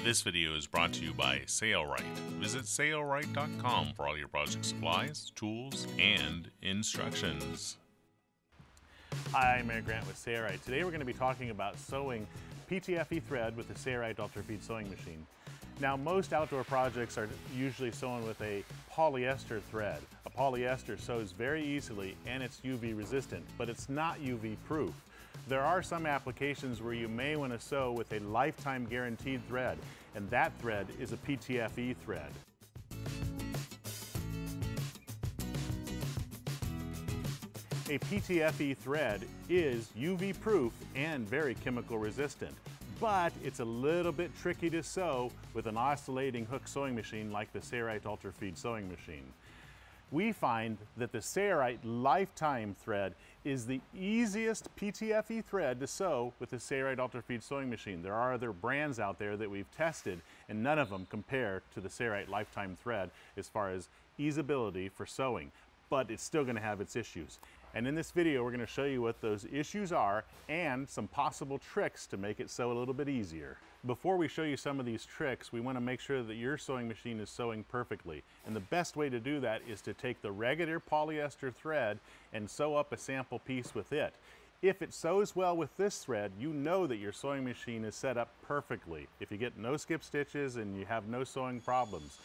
This video is brought to you by Sailrite. Visit sailrite.com for all your project supplies, tools, and instructions. Hi, I'm Aaron Grant with Sailrite. Today we're going to be talking about sewing PTFE thread with the Sailrite Ultrafeed sewing machine. Now, most outdoor projects are usually sewn with a polyester thread. A polyester sews very easily and it's UV resistant, but it's not UV proof. There are some applications where you may want to sew with a lifetime guaranteed thread, and that thread is a PTFE thread. A PTFE thread is UV proof and very chemical resistant, but it's a little bit tricky to sew with an oscillating hook sewing machine like the Sailrite Ultrafeed sewing machine. We find that the Sailrite Lifetime Thread is the easiest PTFE thread to sew with the Sailrite Ultrafeed sewing machine. There are other brands out there that we've tested, and none of them compare to the Sailrite Lifetime Thread as far as easeability for sewing, but it's still going to have its issues. And in this video, we're going to show you what those issues are and some possible tricks to make it sew a little bit easier. Before we show you some of these tricks, we want to make sure that your sewing machine is sewing perfectly. And the best way to do that is to take the regular polyester thread and sew up a sample piece with it. If it sews well with this thread, you know that your sewing machine is set up perfectly. If you get no skip stitches and you have no sewing problems.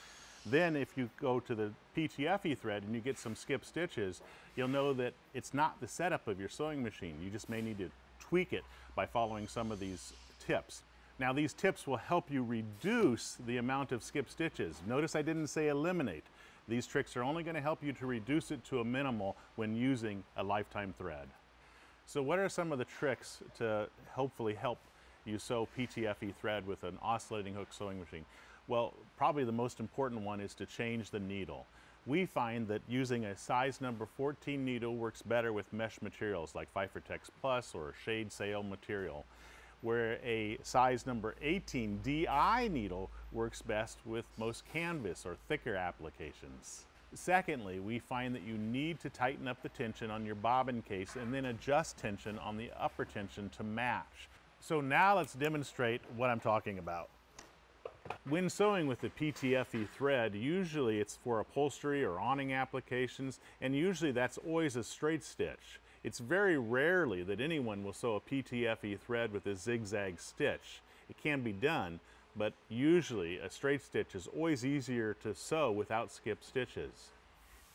Then if you go to the PTFE thread and you get some skip stitches, you'll know that it's not the setup of your sewing machine. You just may need to tweak it by following some of these tips. Now, these tips will help you reduce the amount of skip stitches. Notice I didn't say eliminate. These tricks are only going to help you to reduce it to a minimal when using a lifetime thread. So what are some of the tricks to hopefully help you sew PTFE thread with an oscillating hook sewing machine? Well, probably the most important one is to change the needle. We find that using a size number 14 needle works better with mesh materials like Fibertex Plus or Shade Sail material, where a size number 18 DI needle works best with most canvas or thicker applications. Secondly, we find that you need to tighten up the tension on your bobbin case and then adjust tension on the upper tension to match. So now let's demonstrate what I'm talking about. When sewing with the PTFE thread, usually it's for upholstery or awning applications, and usually that's always a straight stitch. It's very rarely that anyone will sew a PTFE thread with a zigzag stitch. It can be done, but usually a straight stitch is always easier to sew without skip stitches.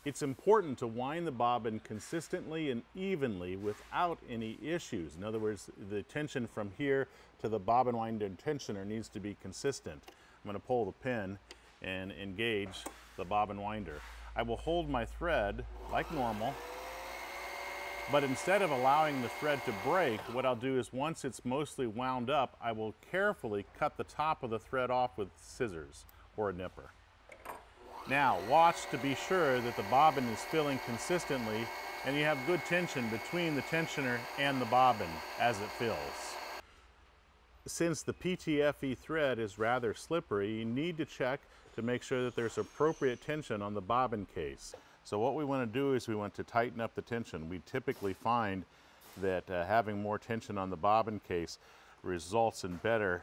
It's important to wind the bobbin consistently and evenly without any issues. In other words, the tension from here to the bobbin winder tensioner needs to be consistent. I'm going to pull the pin and engage the bobbin winder. I will hold my thread like normal, but instead of allowing the thread to break, what I'll do is once it's mostly wound up, I will carefully cut the top of the thread off with scissors or a nipper. Now, watch to be sure that the bobbin is filling consistently and you have good tension between the tensioner and the bobbin as it fills. Since the PTFE thread is rather slippery, you need to check to make sure that there's appropriate tension on the bobbin case. So what we want to do is we want to tighten up the tension. We typically find that having more tension on the bobbin case results in better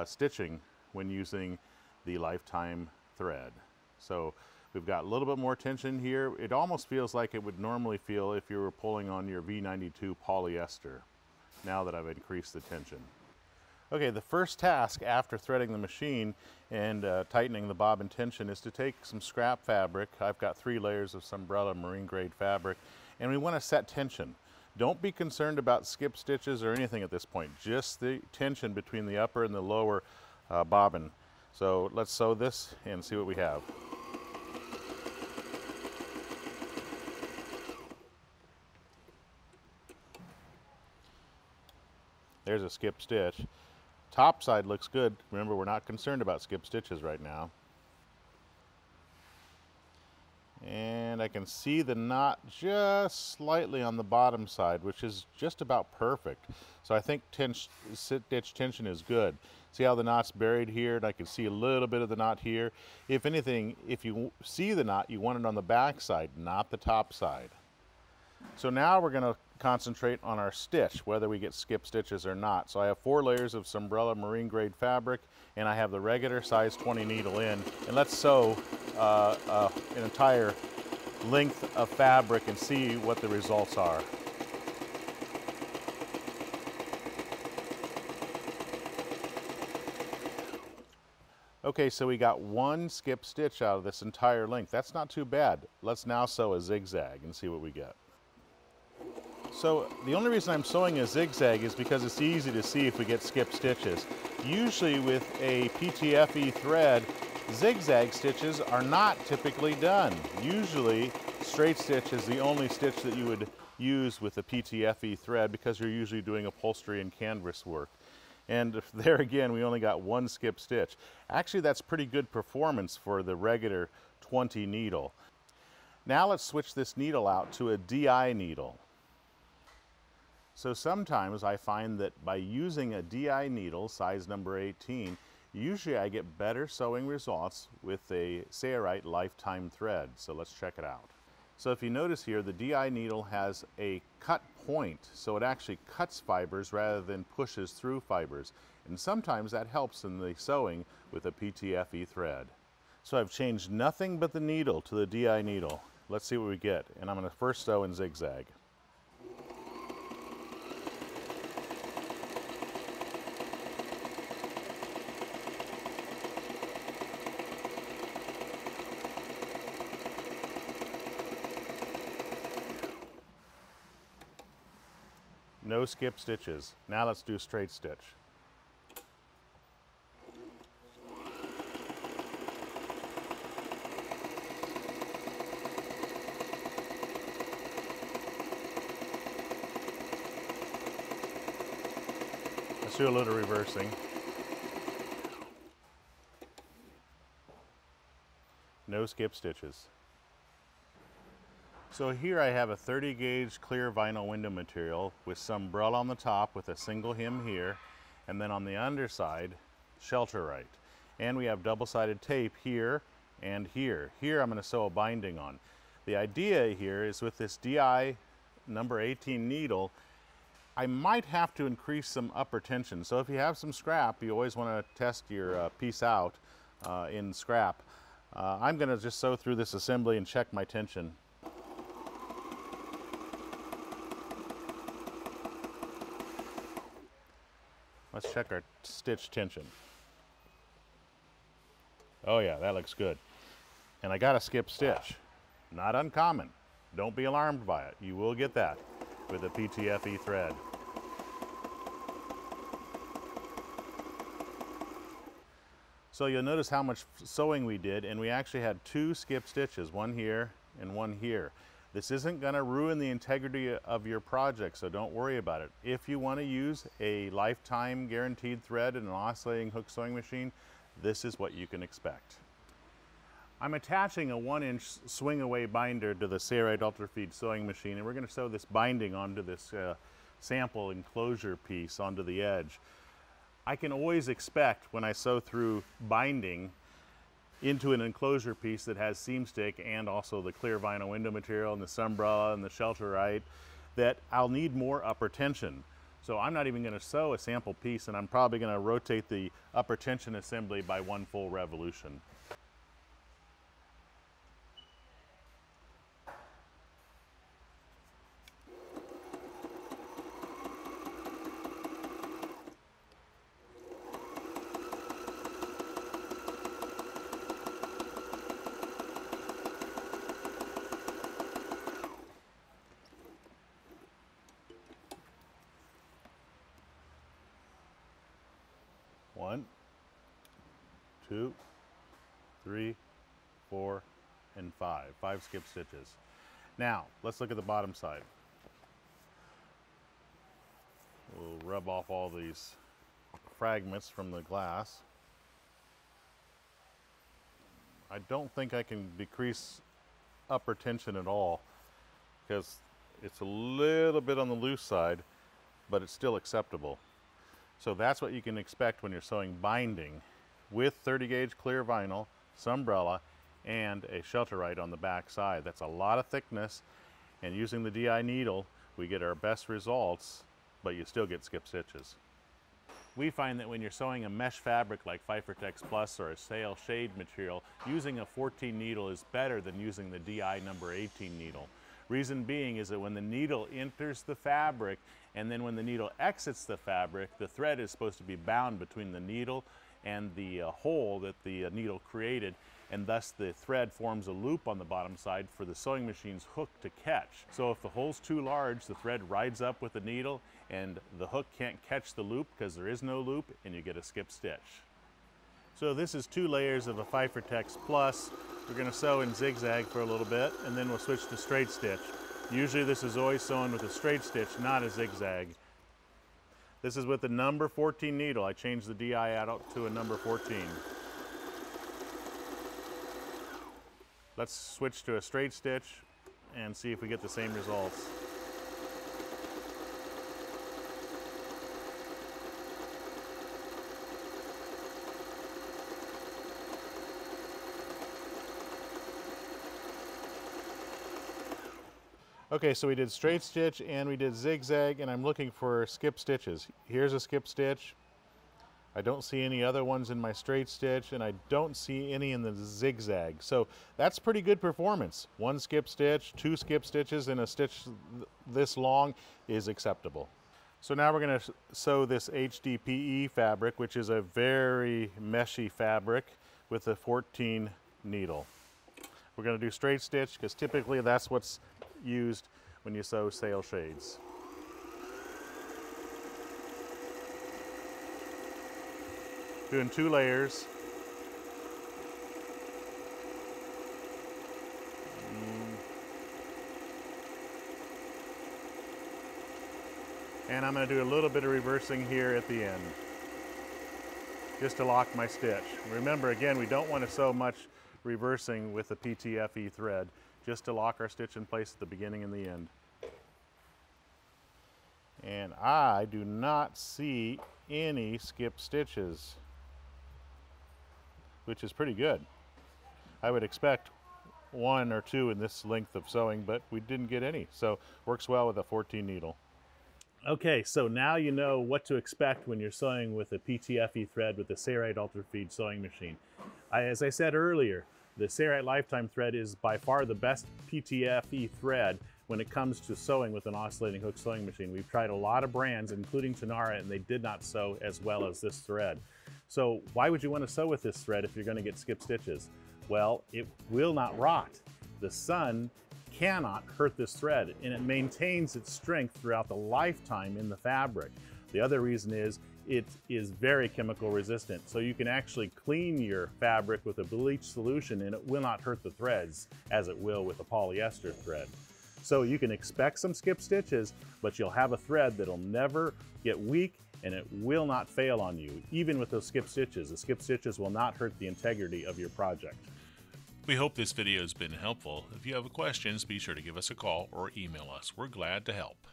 stitching when using the lifetime thread. So we've got a little bit more tension here. It almost feels like it would normally feel if you were pulling on your V92 polyester, now that I've increased the tension. Okay, the first task after threading the machine and tightening the bobbin tension is to take some scrap fabric. I've got 3 layers of Sunbrella marine grade fabric, and we want to set tension. Don't be concerned about skip stitches or anything at this point, just the tension between the upper and the lower bobbin. So let's sew this and see what we have. There's a skip stitch. Top side looks good. Remember, we're not concerned about skip stitches right now. And I can see the knot just slightly on the bottom side, which is just about perfect. So I think stitch tension is good. See how the knot's buried here, and I can see a little bit of the knot here. If anything, if you see the knot, you want it on the back side, not the top side. So now we're going to concentrate on our stitch, whether we get skip stitches or not. So I have 4 layers of Sunbrella marine grade fabric, and I have the regular size 20 needle in. And let's sew an entire length of fabric and see what the results are. Okay, so we got 1 skip stitch out of this entire length. That's not too bad. Let's now sew a zigzag and see what we get. So the only reason I'm sewing a zigzag is because it's easy to see if we get skip stitches. Usually with a PTFE thread, zigzag stitches are not typically done. Usually straight stitch is the only stitch that you would use with a PTFE thread because you're usually doing upholstery and canvas work. And there again, we only got 1 skip stitch. Actually, that's pretty good performance for the regular 20 needle. Now let's switch this needle out to a DI needle. So sometimes I find that by using a DI needle, size number 18, usually I get better sewing results with a Sailrite Lifetime Thread. So let's check it out. So if you notice here, the DI needle has a cut point, so it actually cuts fibers rather than pushes through fibers. And sometimes that helps in the sewing with a PTFE thread. So I've changed nothing but the needle to the DI needle. Let's see what we get. And I'm going to first sew in zigzag. No skip stitches. Now let's do straight stitch. Let's do a little reversing. No skip stitches. So here I have a 30 gauge clear vinyl window material with some Sunbrella on the top with a single hem here, and then on the underside, Sailrite. And we have double-sided tape here and here. Here I'm going to sew a binding on. The idea here is with this DI number 18 needle, I might have to increase some upper tension. So if you have some scrap, you always want to test your piece out in scrap. I'm going to just sew through this assembly and check my tension. Let's check our stitch tension. Oh yeah, that looks good. And I got a skip stitch. Not uncommon. Don't be alarmed by it. You will get that with a PTFE thread. So you'll notice how much sewing we did, and we actually had 2 skip stitches, one here and one here. This isn't going to ruin the integrity of your project, so don't worry about it. If you want to use a lifetime guaranteed thread and an oscillating hook sewing machine, this is what you can expect. I'm attaching a 1-inch swing away binder to the Sailrite Ultrafeed sewing machine, and we're going to sew this binding onto this sample enclosure piece onto the edge. I can always expect when I sew through binding into an enclosure piece that has seam stick and also the clear vinyl window material and the Sunbrella and the Sailrite that I'll need more upper tension. So I'm not even going to sew a sample piece, and I'm probably going to rotate the upper tension assembly by 1 full revolution. One, 2, 3, 4, and 5. 5 skip stitches. Now, let's look at the bottom side. We'll rub off all these fragments from the glass. I don't think I can decrease upper tension at all because it's a little bit on the loose side, but it's still acceptable. So that's what you can expect when you're sewing binding with 30 gauge clear vinyl, Sunbrella, and a Sailrite on the back side. That's a lot of thickness, And using the DI needle, we get our best results, but you still get skip stitches. We find that when you're sewing a mesh fabric like Fibertex Plus or a sail shade material, using a 14 needle is better than using the DI number 18 needle. Reason being is that when the needle enters the fabric and then when the needle exits the fabric, the thread is supposed to be bound between the needle and the hole that the needle created, and thus the thread forms a loop on the bottom side for the sewing machine's hook to catch. So if the hole's too large, the thread rides up with the needle and the hook can't catch the loop because there is no loop, and you get a skip stitch. So this is 2 layers of a Fibertex Plus. We're going to sew in zigzag for a little bit, and then we'll switch to straight stitch. Usually this is always sewn with a straight stitch, not a zigzag. This is with the number 14 needle. I changed the DI out to a number 14. Let's switch to a straight stitch and see if we get the same results. Okay, so we did straight stitch and we did zigzag, and I'm looking for skip stitches. Here's a skip stitch. I don't see any other ones in my straight stitch, and I don't see any in the zigzag. So that's pretty good performance. 1 skip stitch, 2 skip stitches, and a stitch this long is acceptable. So now we're going to sew this HDPE fabric, which is a very meshy fabric with a 14 needle. We're going to do straight stitch because typically that's what's used when you sew sail shades. Doing 2 layers. And I'm going to do a little bit of reversing here at the end, just to lock my stitch. Remember, again, we don't want to sew much reversing with the PTFE thread, just to lock our stitch in place at the beginning and the end. And I do not see any skip stitches, which is pretty good. I would expect 1 or 2 in this length of sewing, but we didn't get any, so works well with a 14 needle. Okay, so now you know what to expect when you're sewing with a PTFE thread with the Sailrite Ultrafeed sewing machine. As I said earlier, the Sailrite Lifetime Thread is by far the best PTFE thread when it comes to sewing with an oscillating hook sewing machine. We've tried a lot of brands, including Tenara, and they did not sew as well as this thread. So why would you want to sew with this thread if you're going to get skip stitches? Well, it will not rot. The sun cannot hurt this thread, and it maintains its strength throughout the lifetime in the fabric. The other reason is it is very chemical resistant, so you can actually clean your fabric with a bleach solution and it will not hurt the threads as it will with a polyester thread. So you can expect some skip stitches, but you'll have a thread that'll never get weak and it will not fail on you. Even with those skip stitches, the skip stitches will not hurt the integrity of your project. We hope this video has been helpful. If you have questions, be sure to give us a call or email us. We're glad to help.